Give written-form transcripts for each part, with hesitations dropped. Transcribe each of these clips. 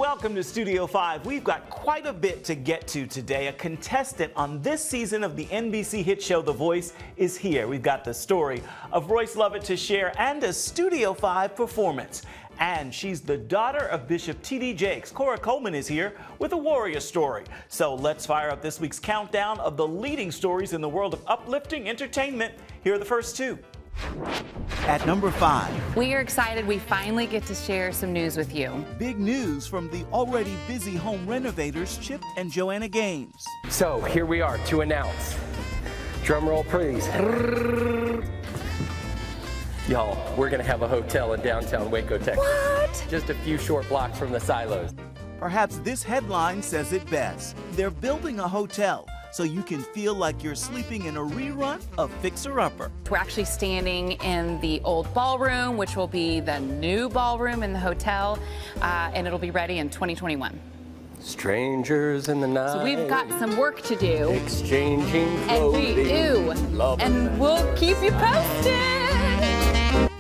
welcome to Studio 5. We've got quite a bit to get to today. A contestant on this season of the NBC hit show The Voice is here. We've got the story of Royce Lovett to share and a Studio 5 performance. And she's the daughter of Bishop T.D. Jakes. Cora Coleman is here with a warrior story. So let's fire up this week's countdown of the leading stories in the world of uplifting entertainment. Here are the first two. At number 5. We are excited we finally get to share some news with you. Big news from the already busy home renovators Chip and Joanna Gaines. So here we are to announce. Drum roll, please. Y'all, we're gonna have a hotel in downtown Waco, Texas. What? Just a few short blocks from the silos. Perhaps this headline says it best. They're building a hotel so you can feel like you're sleeping in a rerun of Fixer Upper. We're actually standing in the old ballroom, which will be the new ballroom in the hotel, and it'll be ready in 2021. Strangers in the night. So we've got some work to do. Exchanging And clothing. we do. And we'll keep you posted.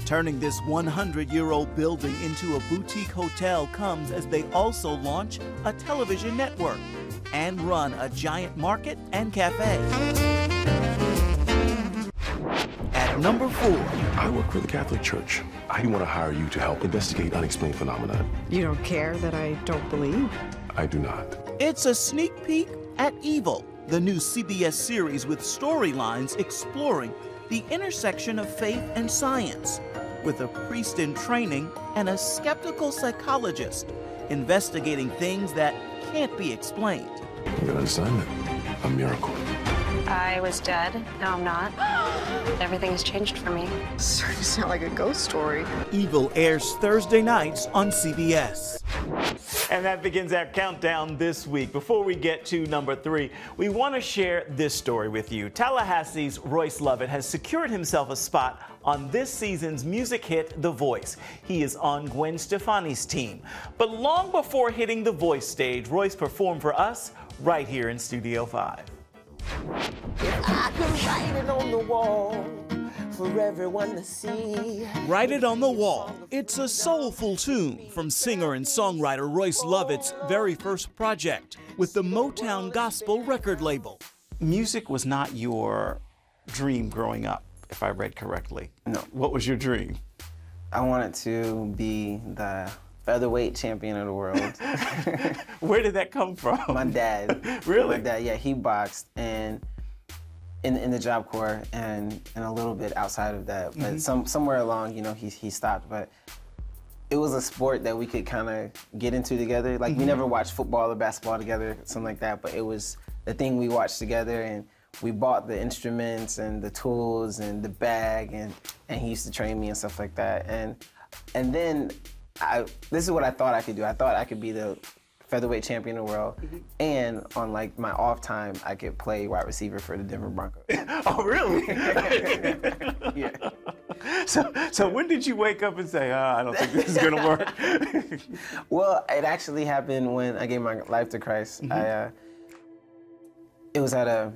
Turning this 100-year-old building into a boutique hotel comes as they also launch a television network and run a giant market and cafe. At number 4. I work for the Catholic Church. I want to hire you to help investigate unexplained phenomena. You don't care that I don't believe? I do not. It's a sneak peek at Evil, the new CBS series with storylines exploring the intersection of faith and science, with a priest in training and a skeptical psychologist investigating things that can't be explained. You got an assignment, a miracle. I was dead, now I'm not. Everything has changed for me. Starting to sound like a ghost story. Evil airs Thursday nights on CBS. And that begins our countdown this week. Before we get to number 3, we want to share this story with you. Tallahassee's Royce Lovett has secured himself a spot on this season's music hit, The Voice. He is on Gwen Stefani's team. But long before hitting the Voice stage, Royce performed for us right here in Studio 5. If I could write it on the wall for everyone to see. Write It on the Wall. It's a soulful tune from singer and songwriter Royce Lovett's very first project with the Motown Gospel record label. Music was not your dream growing up, if I read correctly. No. What was your dream? I wanted to be the featherweight champion of the world. Where did that come from? My dad. Really? My dad, yeah, he boxed and in the Job Corps and a little bit outside of that. But somewhere along, you know, he stopped. But it was a sport that we could kind of get into together. Like we never watched football or basketball together, something like that. But it was the thing we watched together, and we bought the instruments and the tools and the bag, and he used to train me and stuff like that. And then this is what I thought I could do. I thought I could be the featherweight champion of the world, and on like my off time, I could play wide receiver for the Denver Broncos. Oh, really? Yeah. So when did you wake up and say, I don't think this is gonna work? Well, it actually happened when I gave my life to Christ. It was at a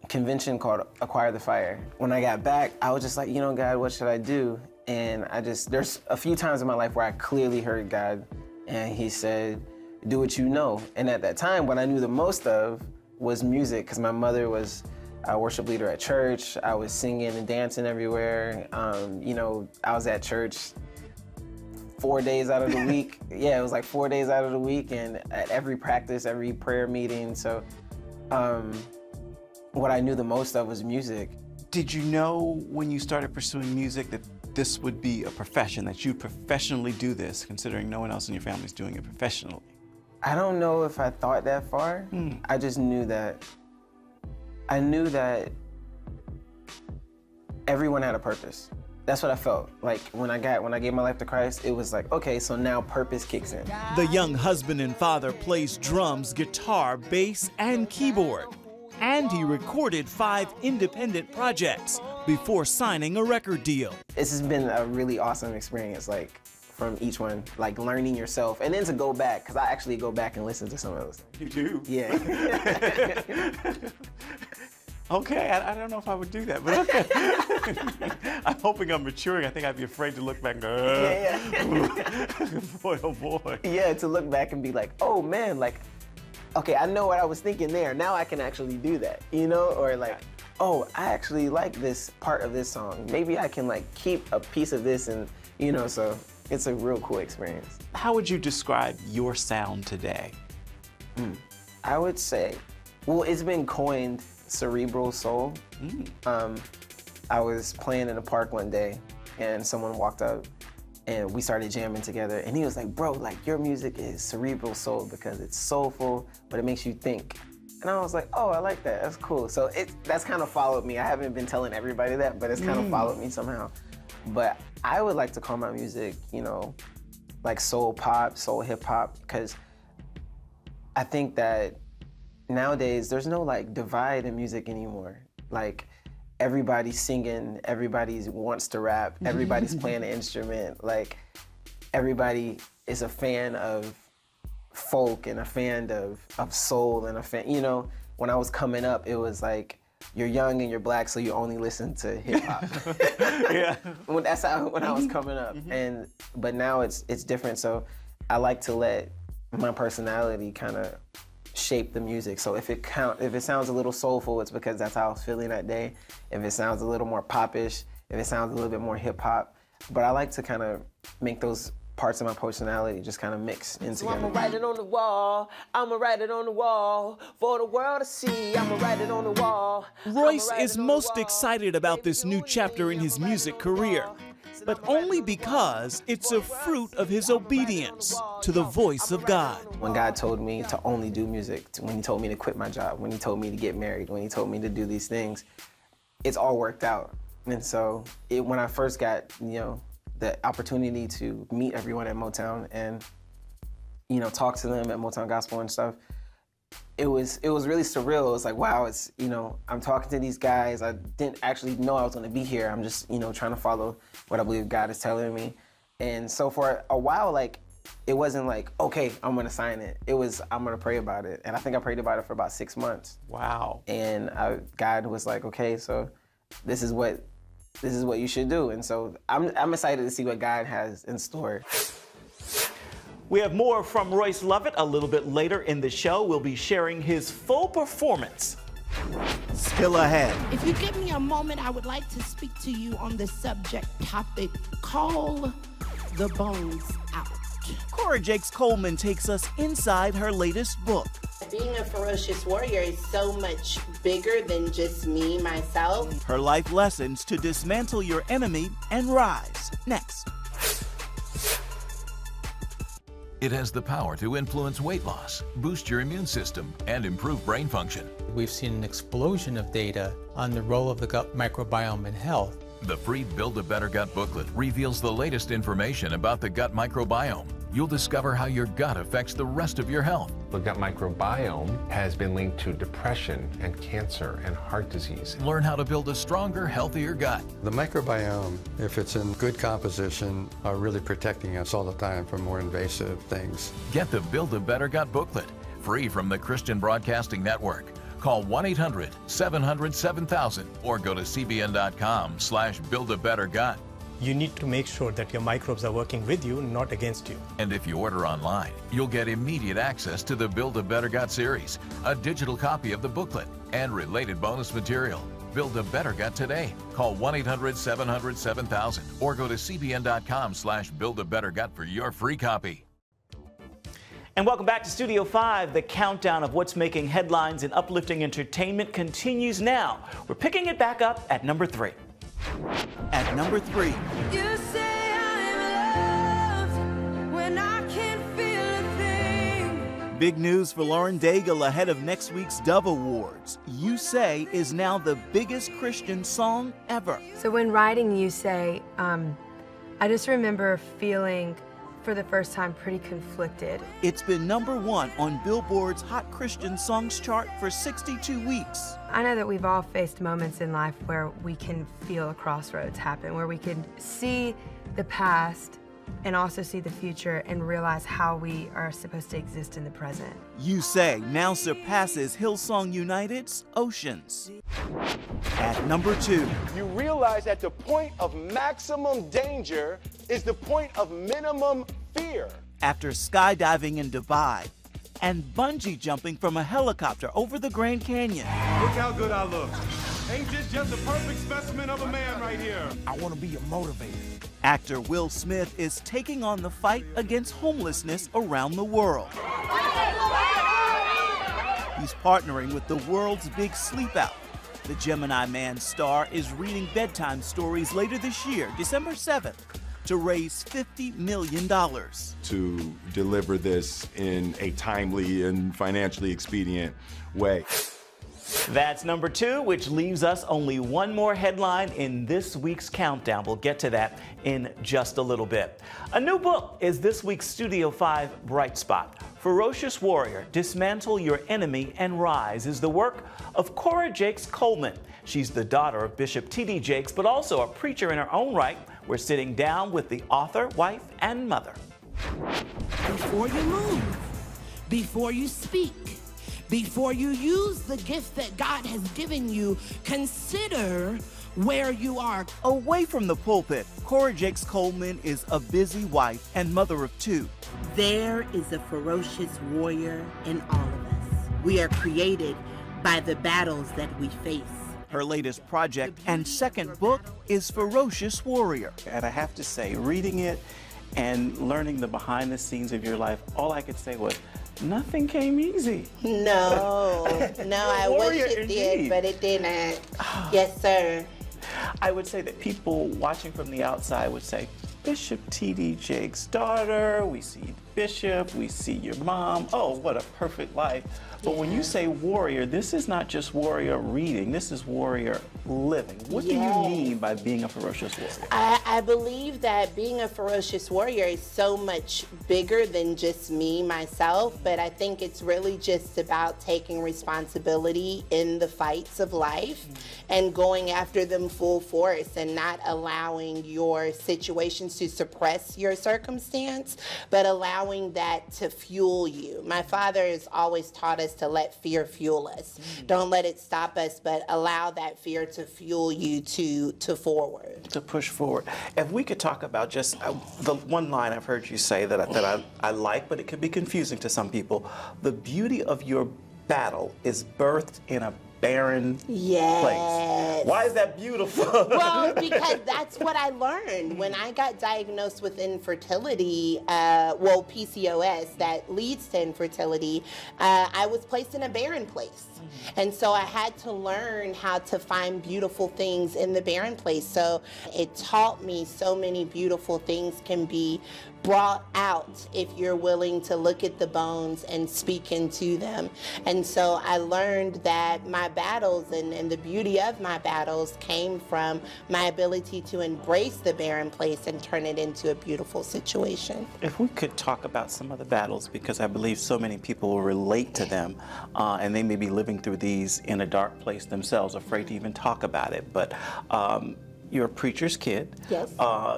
convention called Acquire the Fire. When I got back, I was just like, you know, God, what should I do? And there's a few times in my life where I clearly heard God, and he said, do what you know. And at that time, what I knew the most of was music, because my mother was a worship leader at church. I was singing and dancing everywhere. You know, I was at church 4 days out of the week. Yeah, it was like 4 days out of the week, and at every practice, every prayer meeting. So what I knew the most of was music. Did you know when you started pursuing music that this would be a profession, that you'd professionally do this, considering no one else in your family is doing it professionally? I don't know if I thought that far. I just knew that, everyone had a purpose. That's what I felt. Like when I gave my life to Christ, it was like, okay, so now purpose kicks in. The young husband and father plays drums, guitar, bass, and keyboard. And he recorded 5 independent projects before signing a record deal. This has been a really awesome experience, like from each one, like learning yourself, and then to go back, because I actually go back and listen to some of those things. You do? Yeah. Okay, I don't know if I would do that, but okay. hoping I'm maturing. I think I'd be afraid to look back and go, boy, oh boy. Yeah, to look back and be like, oh man, like, okay, I know what I was thinking there. Now I can actually do that, you know? Or like, oh, I actually like this part of this song. Maybe I can like keep a piece of this and, you know, so it's a real cool experience. How would you describe your sound today? I would say, well, it's been coined cerebral soul. I was playing in a park one day and someone walked up and we started jamming together and he was like, bro, like your music is cerebral soul because it's soulful, but it makes you think. And I was like, oh, I like that, that's cool. So that's kind of followed me. I haven't been telling everybody that, but it's kind of followed me somehow. But I would like to call my music, you know, like soul pop, soul hip hop, because I think that nowadays there's no like divide in music anymore. Like everybody's singing, everybody wants to rap, everybody's playing an instrument. Like everybody is a fan of folk and a fan of soul and a fan, you know, when I was coming up, it was like, you're young and you're black, so you only listen to hip hop. Yeah. That's how when I was coming up. But now it's different. So I like to let my personality kind of shape the music. So if it sounds a little soulful, it's because that's how I was feeling that day. If it sounds a little more popish, if it sounds a little bit more hip hop. But I like to kind of make those parts of my personality just kind of mix in So together. I'ma write it on the wall, I'ma write it on the wall, for the world to see, I'ma write it on the wall. Royce is most excited about this new chapter in his music career, but only because it's a fruit of his obedience to the voice of God. When God told me to only do music, when he told me to quit my job, when he told me to get married, when he told me to do these things, it's all worked out. And so when I first got, you know, the opportunity to meet everyone at Motown and, you know, talk to them at Motown Gospel and stuff, it was really surreal. It was like, wow, it's, you know, I'm talking to these guys. I didn't actually know I was gonna be here. I'm just, you know, trying to follow what I believe God is telling me. And so for a while, like, it wasn't like, okay, I'm gonna sign it. It was, I'm gonna pray about it. And I think I prayed about it for about 6 months. Wow. And God was like, okay, so this is what you should do. And so I'm excited to see what God has in store. We have more from Royce Lovett a little bit later in the show. We'll be sharing his full performance. Still ahead. If you give me a moment, I would like to speak to you on the subject topic, call the bones out. Cora Jakes Coleman takes us inside her latest book. Being a ferocious warrior is so much bigger than just me, myself. Her life lessons to dismantle your enemy and rise. Next. It has the power to influence weight loss, boost your immune system, and improve brain function. We've seen an explosion of data on the role of the gut microbiome in health. The free Build a Better Gut booklet reveals the latest information about the gut microbiome. You'll discover how your gut affects the rest of your health. The gut microbiome has been linked to depression and cancer and heart disease. Learn how to build a stronger, healthier gut. The microbiome, if it's in good composition, are really protecting us all the time from more invasive things. Get the Build a Better Gut booklet, free from the Christian Broadcasting Network. Call 1-800-700-7000 or go to cbn.com/buildabettergut. You need to make sure that your microbes are working with you, not against you. And if you order online, you'll get immediate access to the Build a Better Gut series, a digital copy of the booklet, and related bonus material. Build a Better Gut today. Call 1-800-700-7000 or go to cbn.com/buildabettergut for your free copy. And welcome back to Studio 5. The countdown of what's making headlines in uplifting entertainment continues now. We're picking it back up at number 3. At number 3. You say I'm loved when I can't feel a thing. Big news for Lauren Daigle ahead of next week's Dove Awards. You Say is now the biggest Christian song ever. So when writing You Say, I just remember feeling for the first time pretty conflicted. It's been number 1 on Billboard's Hot Christian Songs chart for 62 weeks. I know that we've all faced moments in life where we can feel a crossroads happen, where we can see the past and also see the future and realize how we are supposed to exist in the present. You Say now surpasses Hillsong United's Oceans. At number 2. You realize that the point of maximum danger is the point of minimum fear. After skydiving in Dubai and bungee jumping from a helicopter over the Grand Canyon. Look how good I look. Ain't this just a perfect specimen of a man right here? I want to be a motivator. Actor Will Smith is taking on the fight against homelessness around the world. He's partnering with the world's big sleep out. The Gemini Man star is reading bedtime stories later this year, December 7th, to raise $50 million. To deliver this in a timely and financially expedient way. That's number 2, which leaves us only one more headline in this week's countdown. We'll get to that in just a little bit. A new book is this week's Studio 5 bright spot. Ferocious Warrior, Dismantle Your Enemy and Rise is the work of Cora Jakes Coleman. She's the daughter of Bishop T.D. Jakes, but also a preacher in her own right. We're sitting down with the author, wife, and mother. Before you move, before you speak, before you use the gift that God has given you, consider where you are. Away from the pulpit, Cora Jakes Coleman is a busy wife and mother of 2. There is a ferocious warrior in all of us. We are created by the battles that we face. Her latest project and second book is Ferocious Warrior. And I have to say, reading it and learning the behind the scenes of your life, all I could say was, nothing came easy. No, I wish it did, but it didn't. Yes, sir. I would say that people watching from the outside would say, Bishop T.D. Jakes' daughter, we see Bishop, we see your mom, oh, what a perfect life. But when you say warrior, this is not just warrior reading, this is warrior living. What do you mean by being a ferocious warrior? I believe that being a ferocious warrior is so much bigger than just me, myself, but I think it's really just about taking responsibility in the fights of life and going after them full force and not allowing your situations to suppress your circumstance, but allowing that to fuel you. My father has always taught us to let fear fuel us. Don't let it stop us, but allow that fear to fuel you to forward. To push forward. If we could talk about just the one line I've heard you say that I like, but it could be confusing to some people. The beauty of your battle is birthed in a barren place. Why is that beautiful? Well, because that's what I learned when I got diagnosed with infertility, well, PCOS, that leads to infertility. I was placed in a barren place. And so I had to learn how to find beautiful things in the barren place. So it taught me so many beautiful things can be brought out if you're willing to look at the bones and speak into them. And so I learned that my battles and the beauty of my battles came from my ability to embrace the barren place and turn it into a beautiful situation. If we could talk about some of the battles, because I believe so many people will relate to them, and they may be living through these in a dark place themselves, afraid to even talk about it. But you're a preacher's kid. Yes.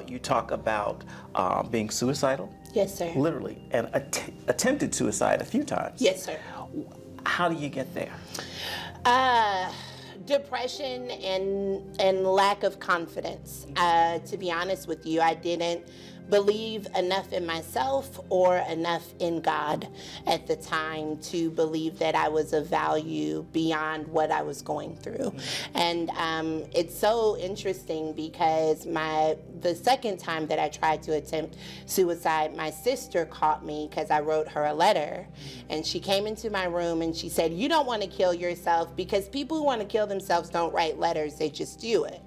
You talk about being suicidal. Yes, sir. Literally, and attempted suicide a few times. Yes, sir. How do you get there? Depression and lack of confidence. To be honest with you, I didn't believe enough in myself or enough in God at the time to believe that I was of value beyond what I was going through. And it's so interesting because the second time that I tried to attempt suicide, my sister caught me because I wrote her a letter. And she came into my room and she said, "You don't want to kill yourself because people who want to kill themselves don't write letters, they just do it."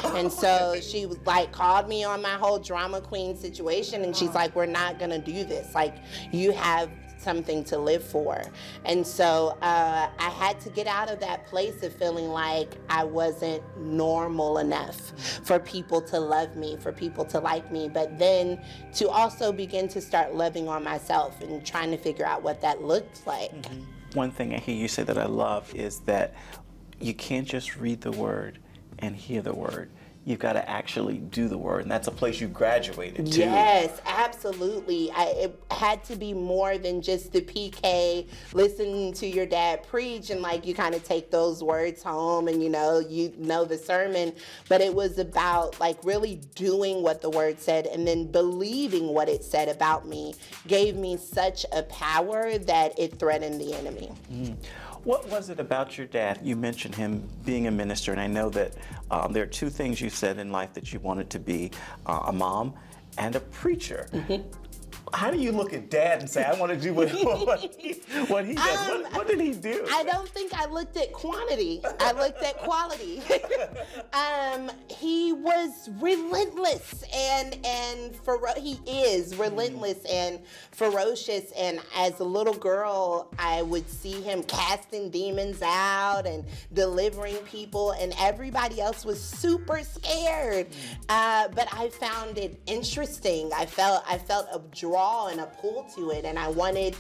And so she was like, called me on my whole drama queen situation, and she's like, "We're not gonna do this. Like, you have something to live for." And so I had to get out of that place of feeling like I wasn't normal enough for people to love me, for people to like me, but then to also begin to start loving on myself and trying to figure out what that looked like. One thing I hear you say that I love is that you can't just read the word and hear the word. you've got to actually do the word, and that's a place you graduated to. Yes, absolutely. It had to be more than just the PK, listening to your dad preach, and like you kind of take those words home and you know the sermon, but it was about like really doing what the word said and then believing what it said about me gave me such a power that it threatened the enemy. What was it about your dad? You mentioned him being a minister, and I know that there are two things you said in life that you wanted to be, a mom and a preacher. How do you look at Dad and say, I want to do what he does? What did he do? I don't think I looked at quantity. I looked at quality. He was relentless and he is relentless and ferocious. And as a little girl, I would see him casting demons out and delivering people, and everybody else was super scared. But I found it interesting. I felt a draw and a pull to it, and I wanted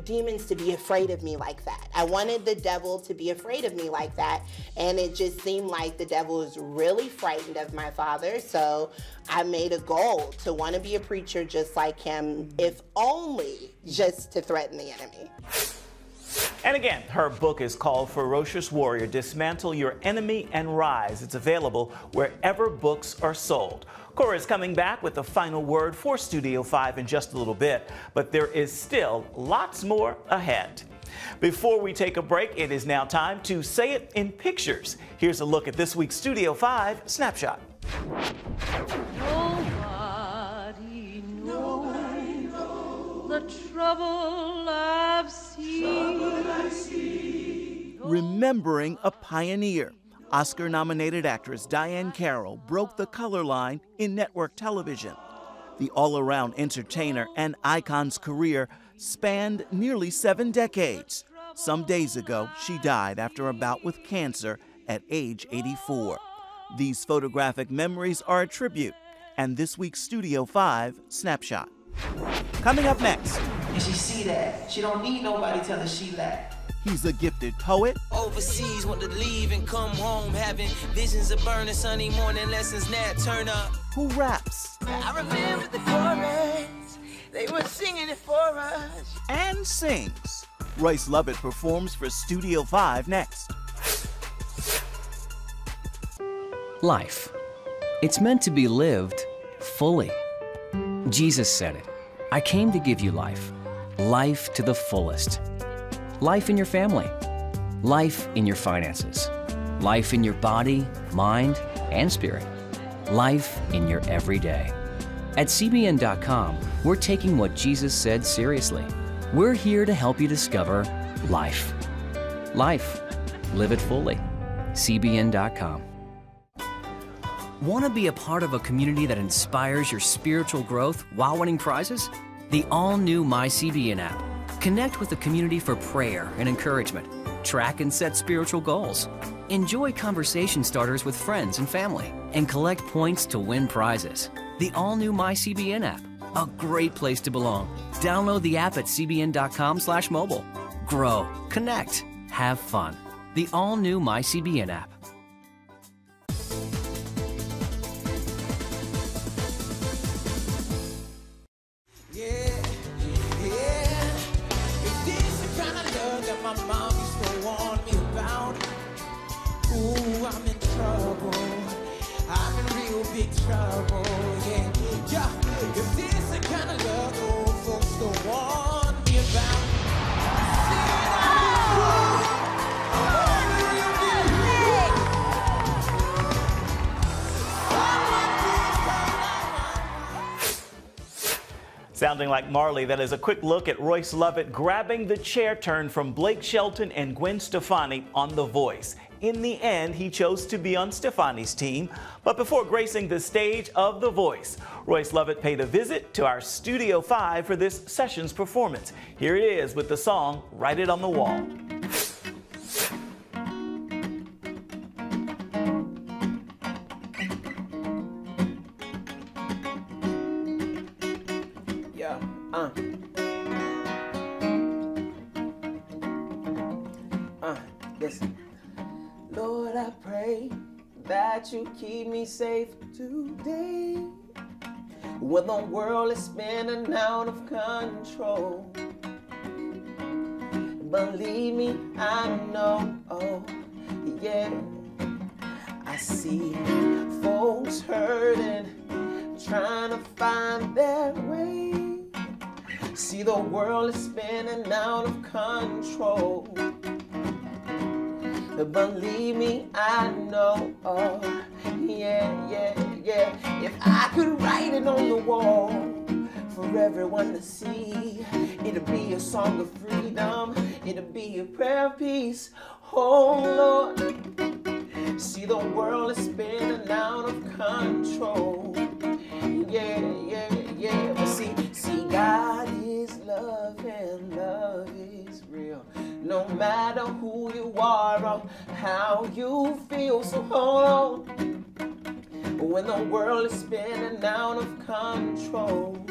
demons to be afraid of me like that. I wanted the devil to be afraid of me like that, and it just seemed like the devil was really frightened of my father, so I made a goal to want to be a preacher just like him, if only just to threaten the enemy. And again, her book is called Ferocious Warrior, Dismantle Your Enemy and Rise. It's available wherever books are sold. Cora is coming back with the final word for Studio 5 in just a little bit, but there is still lots more ahead. Before we take a break, it is now time to say it in pictures. Here's a look at this week's Studio 5 Snapshot. Nobody knows the trouble I've seen. Remembering a pioneer. Oscar-nominated actress Diahann Carroll broke the color line in network television. The all-around entertainer and icon's career spanned nearly 7 decades. Some days ago, she died after a bout with cancer at age 84. These photographic memories are a tribute, and this week's Studio 5 Snapshot. Coming up next. And she see that. She don't need nobody tell her she lack. He's a gifted poet. Overseas, want to leave and come home, having visions of burning Sunday morning lessons, Nat Turner. Who raps. I remember the chorus. They were singing it for us. And sings. Royce Lovett performs for Studio 5 next. Life. It's meant to be lived fully. Jesus said it. I came to give you life. Life to the fullest. Life in your family, life in your finances, life in your body, mind, and spirit, life in your everyday. At CBN.com, we're taking what Jesus said seriously. We're here to help you discover life. Life. Live it fully. CBN.com. Want to be a part of a community that inspires your spiritual growth while winning prizes? The all-new MyCBN app. Connect with the community for prayer and encouragement. Track and set spiritual goals. Enjoy conversation starters with friends and family. And collect points to win prizes. The all-new MyCBN app. A great place to belong. Download the app at cbn.com/mobile. Grow, connect, have fun. The all-new MyCBN app. Sounding like Marley, that is a quick look at Royce Lovett grabbing the chair turn from Blake Shelton and Gwen Stefani on The Voice. In the end, he chose to be on Stefani's team. But before gracing the stage of The Voice, Royce Lovett paid a visit to our Studio 5 for this session's performance. Here it is with the song Write It on the Wall. Listen. Lord, I pray that that you keep me safe today. When the world is spinning out of control, believe me, I know, oh yeah. I see folks hurting, trying to find their way. See the world is spinning out of control. Believe me, I know, oh yeah, yeah, yeah. If I could write it on the wall for everyone to see, it'll be a song of freedom, it'll be a prayer of peace, oh Lord. See the world is spinning out of control, yeah, yeah, yeah. But see, God is love and love is real. No matter who you are or how you feel, so hold on. When the world is spinning out of control,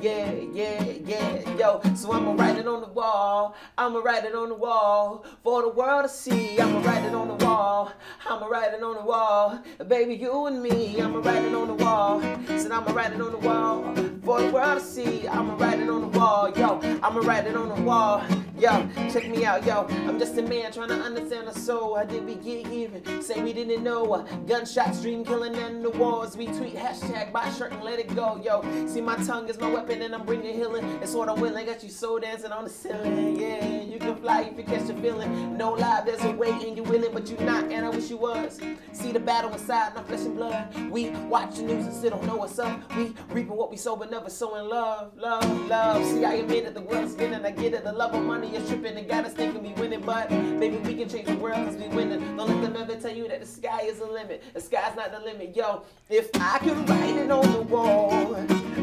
yeah, yeah, yeah, yo. So I'ma write it on the wall, I'ma write it on the wall for the world to see. I'ma write it on the wall, I'ma write it on the wall, baby, you and me. I'ma write it on the wall, said I'ma write it on the wall for the world to see. I'ma write it on the wall, yo. I'ma write it on the wall, yo. Check me out, yo. I'm just a man trying to understand the soul. How did we get here? Say we didn't know. Gunshots, dream killing, and the wars. We tweet hashtag buy shirt and let it go, yo. See, my tongue is my weapon and I'm bringing healing. It's what I'm willing. Got you soul dancing on the ceiling. Yeah, you can fly if you catch a feeling. No lie, there's a way and you're willing, but you're not, and I wish you was. See the battle inside, not flesh and blood. We watch the news and still don't know what's up. We reaping what we sow, but never sowing love, love, love. See, I admit it, the world's spinning. I get it, the love of money is tripping and got us thinking we winning, but baby, we can change the world because we winning. Don't let them ever tell you that the sky is the limit. The sky's not the limit, yo. If I could write it on the wall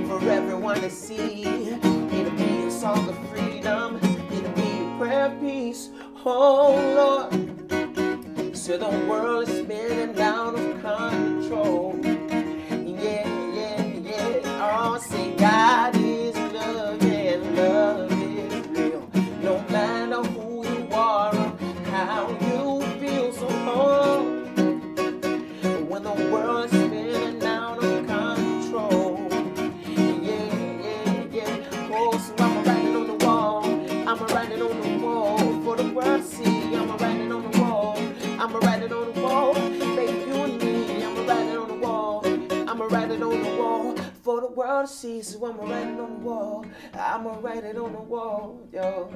for everyone to see, it'll be a song of freedom, it'll be a prayer of peace, oh Lord. So the world is spinning out of control, yeah, yeah, yeah. Oh, say God is love and love is real. No matter who you are or how you feel, so hold on. When the world is spinning out of control, yeah, yeah, yeah. Oh, so I'ma write it on the wall, I'ma write it on the wall for the world to see. I'ma write it on the wall, I'ma write it on the wall, baby, you and me. I'ma write it on the wall, I'ma write it on the wall for the world to see. So I'ma write it on the wall, I'ma write it on the wall, yo.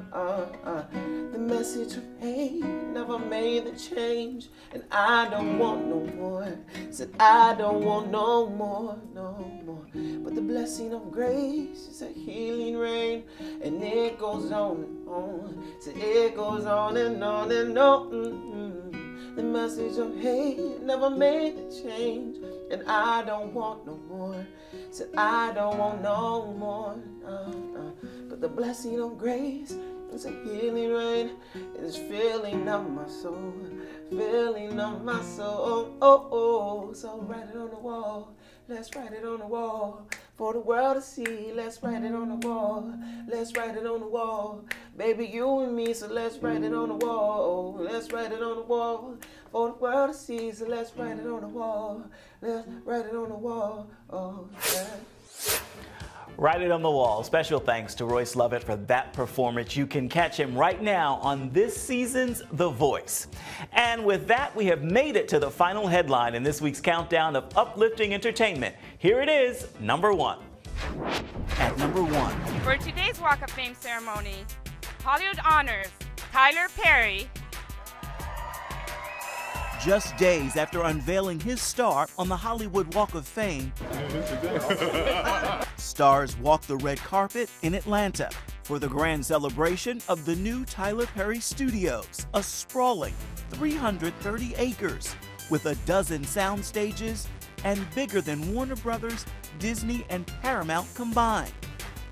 The message of hate never made the change, and I don't want no more. Said I don't want no more, no more. But the blessing of grace is a healing rain, and it goes on and on. So it goes on and on and on. The message of hate never made the change, and I don't want no more. Said I don't want no more. But the blessing of grace is a healing rain. It is filling up my soul, filling up my soul. Oh, oh. So write it on the wall. Let's write it on the wall for the world to see. Let's write it on the wall. Let's write it on the wall. Baby, you and me, so let's write it on the wall. Let's write it on the wall for the world to see. So let's write it on the wall. Let's write it on the wall. Oh, yeah. Write it on the wall. Special thanks to Royce Lovett for that performance. You can catch him right now on this season's The Voice. And with that, we have made it to the final headline in this week's countdown of uplifting entertainment. Here it is, number 1. At number 1. For today's Walk of Fame ceremony, Hollywood honors Tyler Perry. Just days after unveiling his star on the Hollywood Walk of Fame, stars walked the red carpet in Atlanta for the grand celebration of the new Tyler Perry Studios, a sprawling 330 acres with a dozen sound stages and bigger than Warner Brothers, Disney, and Paramount combined,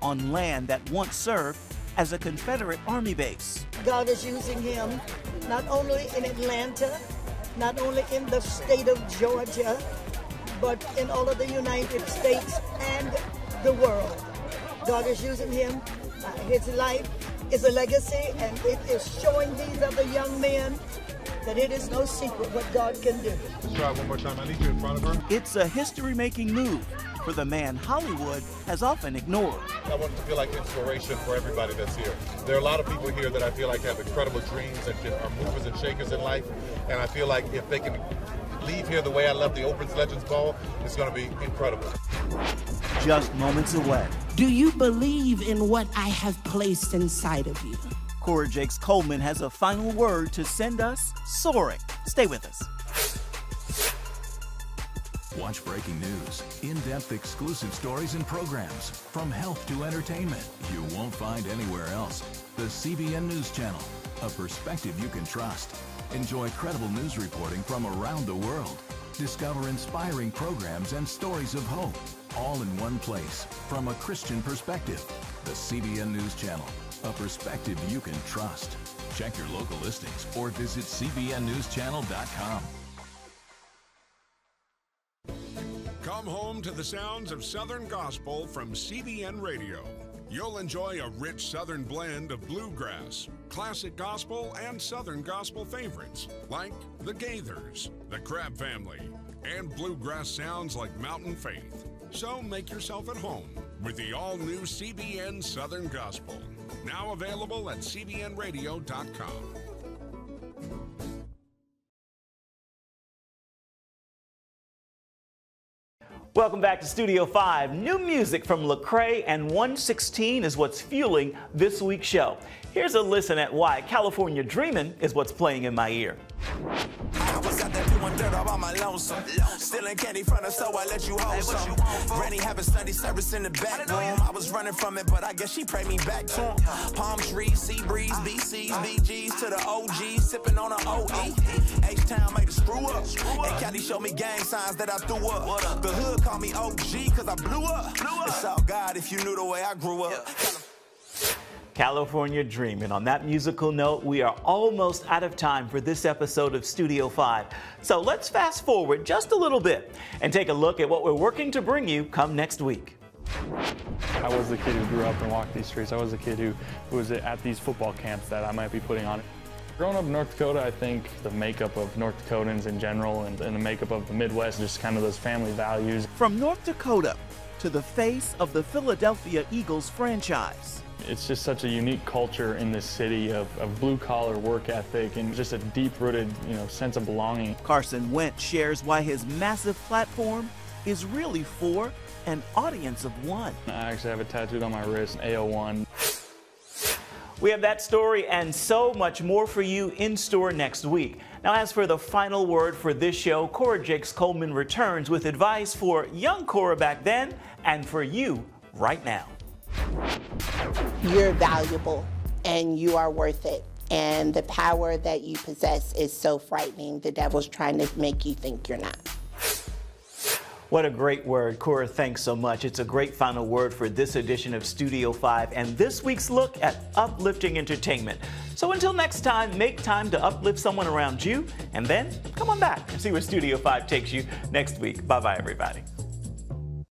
on land that once served as a Confederate Army base. God is using him not only in Atlanta, not only in the state of Georgia, but in all of the United States and the world. God is using him. His life is a legacy, and it is showing these other young men that it is no secret what God can do. Let's try it one more time. I need you in front of her. It's a history-making move for the man Hollywood has often ignored. I want it to feel like inspiration for everybody that's here. There are a lot of people here that I feel like have incredible dreams and are movers and shakers in life. And I feel like if they can leave here the way I left the Oprah's Legends Ball, it's going to be incredible. Just moments away. Do you believe in what I have placed inside of you? Cora Jakes Coleman has a final word to send us soaring. Stay with us. Watch breaking news, in-depth exclusive stories and programs, from health to entertainment you won't find anywhere else. The CBN News Channel, a perspective you can trust. Enjoy credible news reporting from around the world. Discover inspiring programs and stories of hope, all in one place from a Christian perspective. The CBN News Channel, a perspective you can trust. Check your local listings or visit cbnnewschannel.com. Come home to the sounds of Southern Gospel from CBN Radio. You'll enjoy a rich Southern blend of bluegrass, classic gospel, and Southern gospel favorites like the Gaithers, the Crabb Family, and bluegrass sounds like Mountain Faith. So make yourself at home with the all-new CBN Southern Gospel, now available at cbnradio.com. Welcome back to Studio 5. New music from Lecrae and 116 is what's fueling this week's show. Here's a listen at why California Dreamin' is what's playing in my ear. I was out there doing dirt all by my lonesome. Stealing candy from the store, I let you hold some. Granny having Sunday service in the back room. I was running from it, but I guess she prayed me back to him. Palm trees, sea breeze, BCs, BGs to the OGs, sipping on an OE. H-Town made a screw up. And Cali showed me gang signs that I threw up. The hood called me OG cause I blew up. It's all God if you knew the way I grew up. California Dreamin'. On that musical note, we are almost out of time for this episode of Studio 5. So let's fast forward just a little bit and take a look at what we're working to bring you come next week. I was the kid who grew up and walked these streets. I was the kid who was at these football camps that I might be putting on. Growing up in North Dakota, I think the makeup of North Dakotans in general and the makeup of the Midwest, just kind of those family values. From North Dakota to the face of the Philadelphia Eagles franchise. It's just such a unique culture in this city of blue-collar work ethic and just a deep-rooted, sense of belonging. Carson Wentz shares why his massive platform is really for an audience of one. I actually have it tattooed on my wrist, AO1. We have that story and so much more for you in store next week. Now, as for the final word for this show, Cora Jakes Coleman returns with advice for young Cora back then and for you right now. You're valuable and you are worth it. And the power that you possess is so frightening. The devil's trying to make you think you're not. What a great word. Cora, thanks so much. It's a great final word for this edition of Studio 5 and this week's look at uplifting entertainment. So until next time, make time to uplift someone around you and then come on back and see where Studio 5 takes you next week. Bye-bye, everybody.